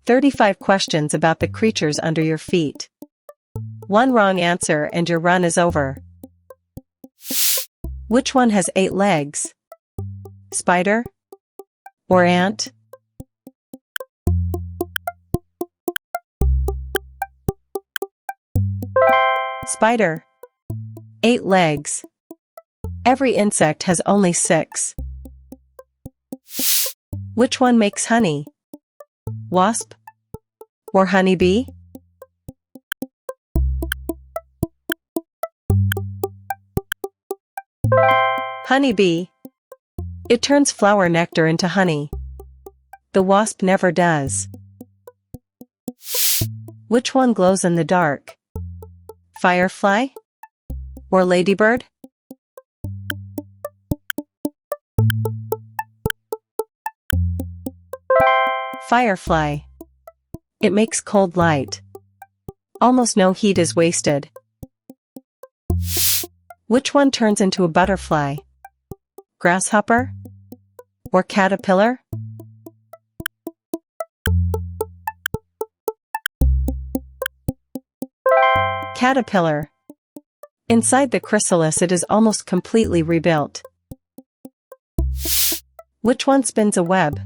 35 questions about the creatures under your feet. One wrong answer and your run is over. Which one has 8 legs? Spider or ant? Spider. 8 legs. Every insect has only 6. Which one makes honey? Wasp or honeybee? Honeybee. It turns flower nectar into honey. The wasp never does. Which one glows in the dark? Firefly or ladybird? Firefly. It makes cold light. Almost no heat is wasted. Which one turns into a butterfly? Grasshopper or caterpillar? Caterpillar. Inside the chrysalis it is almost completely rebuilt. Which one spins a web?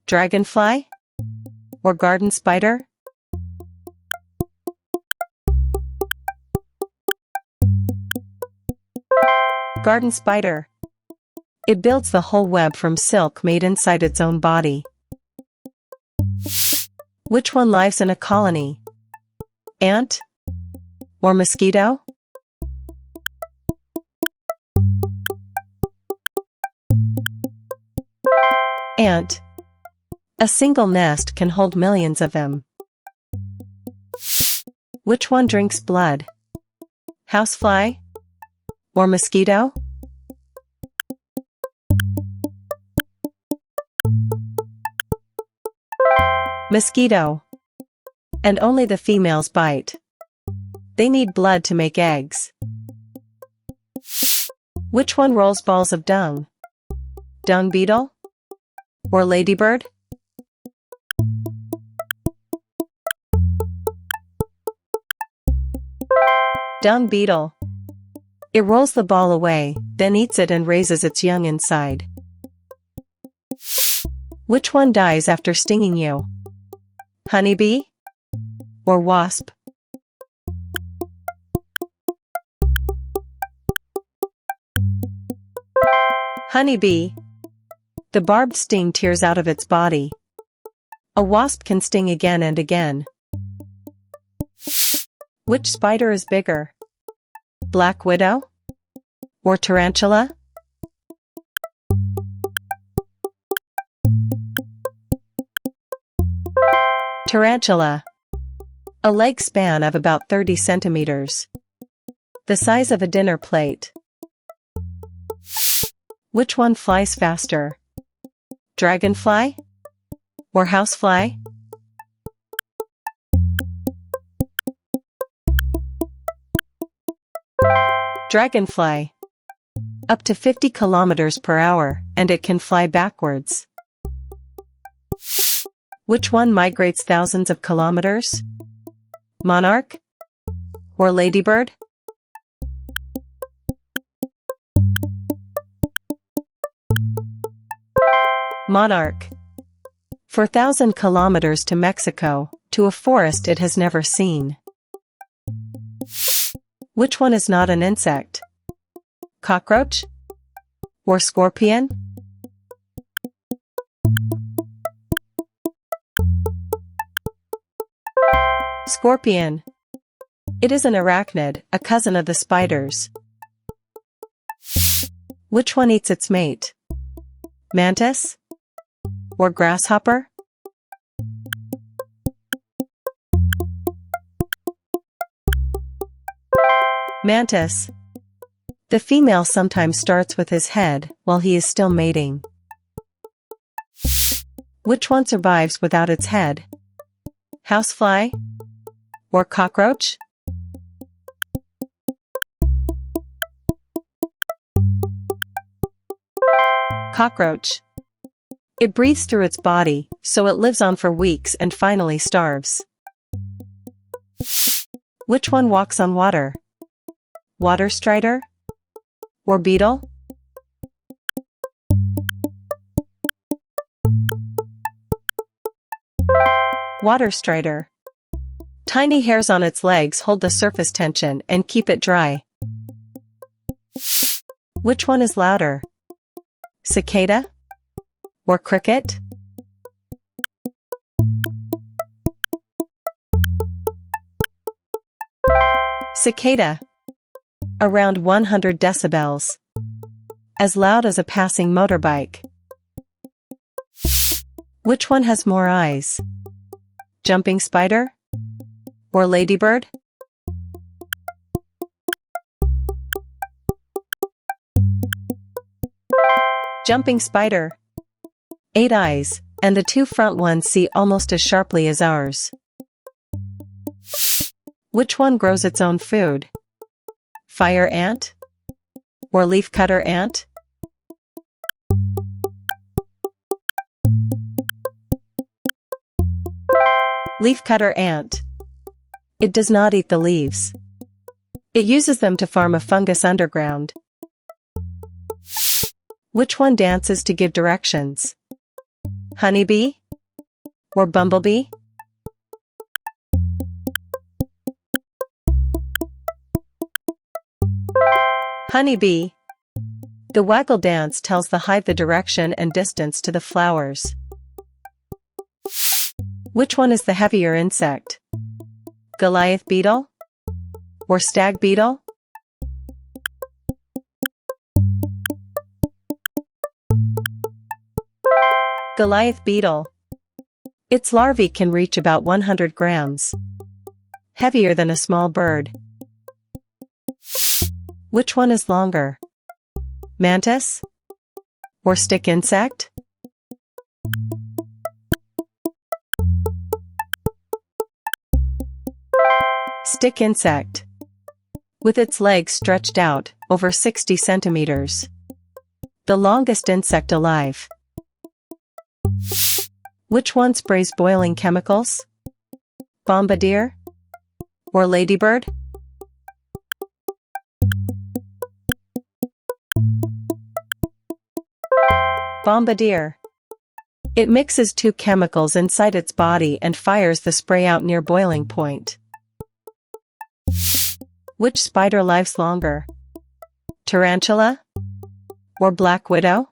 Dragonfly or garden spider? Garden spider. It builds the whole web from silk made inside its own body. Which one lives in a colony? Ant or mosquito? Ant. A single nest can hold millions of them. Which one drinks blood? Housefly or mosquito? Mosquito. And only the females bite. They need blood to make eggs. Which one rolls balls of dung? Dung beetle or ladybird? Dung beetle. It rolls the ball away, then eats it and raises its young inside. Which one dies after stinging you? Honeybee or wasp? Honeybee. The barbed sting tears out of its body. A wasp can sting again and again. Which spider is bigger? Black widow or tarantula? Tarantula. A leg span of about 30 centimeters. The size of a dinner plate. Which one flies faster? Dragonfly or housefly? Dragonfly. Up to 50 kilometers per hour, and it can fly backwards. Which one migrates thousands of kilometers? Monarch or ladybird? Monarch. For 1,000 kilometers to Mexico, to a forest it has never seen. Which one is not an insect? Cockroach or scorpion? Scorpion. It is an arachnid, a cousin of the spiders. Which one eats its mate? Mantis or grasshopper? Mantis. The female sometimes starts with his head while he is still mating. Which one survives without its head? Housefly or cockroach? Cockroach. It breathes through its body, so it lives on for weeks and finally starves. Which one walks on water? Water strider? Or beetle? Water strider. Tiny hairs on its legs hold the surface tension and keep it dry. Which one is louder? Cicada? Or cricket? Cicada. Around 100 decibels. As loud as a passing motorbike. Which one has more eyes? Jumping spider? Or ladybird? Jumping spider. 8 eyes, and the 2 front ones see almost as sharply as ours. Which one grows its own food? Fire ant? Or leafcutter ant? Leafcutter ant. It does not eat the leaves. It uses them to farm a fungus underground. Which one dances to give directions? Honeybee? Or bumblebee? Honeybee. The waggle dance tells the hive the direction and distance to the flowers. Which one is the heavier insect? Goliath beetle? Or stag beetle? Goliath beetle. Its larvae can reach about 100 grams. Heavier than a small bird. Which one is longer? Mantis? Or stick insect? Stick insect. With its legs stretched out, over 60 centimeters. The longest insect alive. Which one sprays boiling chemicals? Bombardier? Or ladybird? Bombardier. It mixes 2 chemicals inside its body and fires the spray out near boiling point. Which spider lives longer? Tarantula? Or black widow?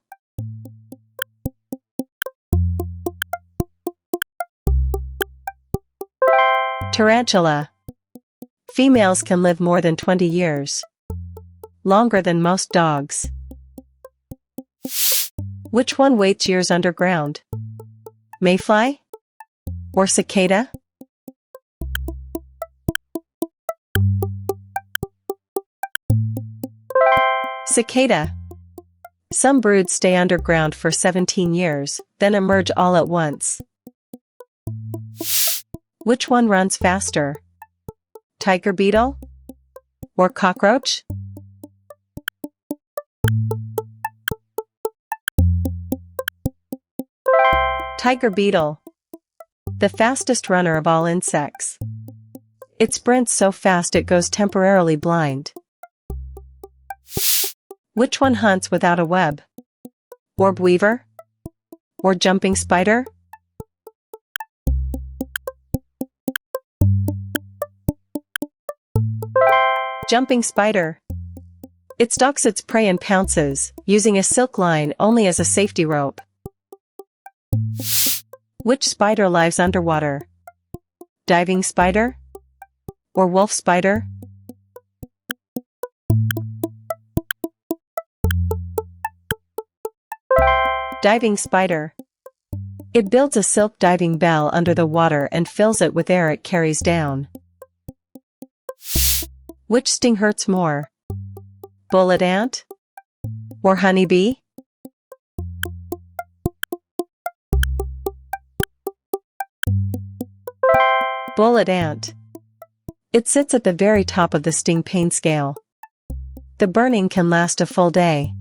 Tarantula. Females can live more than 20 years. Longer than most dogs. Which one waits years underground? Mayfly? Or cicada? Cicada. Some broods stay underground for 17 years, then emerge all at once. Which one runs faster? Tiger beetle? Or cockroach? Tiger beetle. The fastest runner of all insects. It sprints so fast it goes temporarily blind. Which one hunts without a web? Orb weaver? Or jumping spider? Jumping spider. It stalks its prey and pounces, using a silk line only as a safety rope. Which spider lives underwater? Diving spider? Or wolf spider? Diving spider. It builds a silk diving bell under the water and fills it with air it carries down. Which sting hurts more? Bullet ant? Or honeybee? Bullet ant. It sits at the very top of the sting pain scale. The burning can last a full day.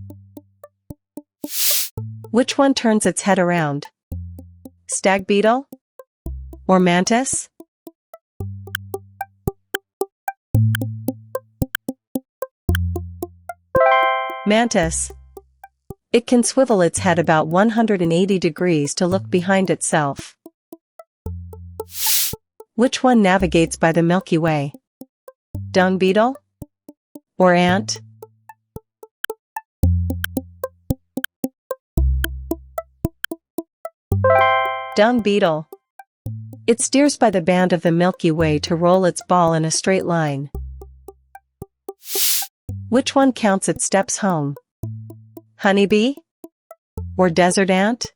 Which one turns its head around? Stag beetle? Or mantis? Mantis. It can swivel its head about 180 degrees to look behind itself. Which one navigates by the Milky Way? Dung beetle? Or ant? Dung beetle. It steers by the band of the Milky Way to roll its ball in a straight line. Which one counts its steps home? Honeybee? Or desert ant?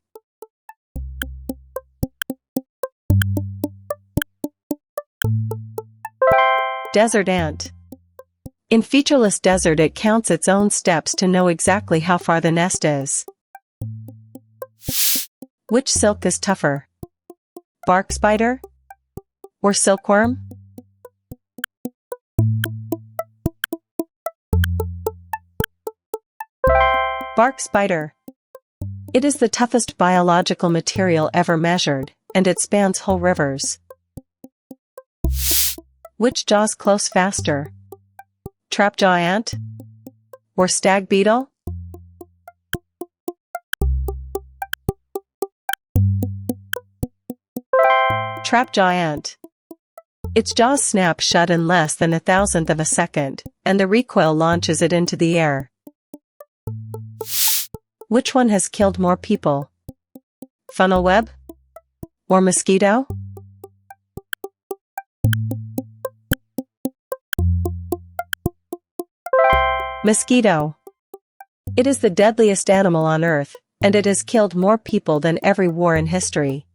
Desert ant. In featureless desert it counts its own steps to know exactly how far the nest is. Which silk is tougher? Bark spider? Or silkworm? Bark spider. It is the toughest biological material ever measured, and it spans whole rivers. Which jaws close faster? Trapjaw ant? Or stag beetle? Trapjaw ant. Its jaws snap shut in less than 1,000th of a second, and the recoil launches it into the air. Which one has killed more people? Funnel web? Or mosquito? Mosquito. It is the deadliest animal on Earth, and it has killed more people than every war in history.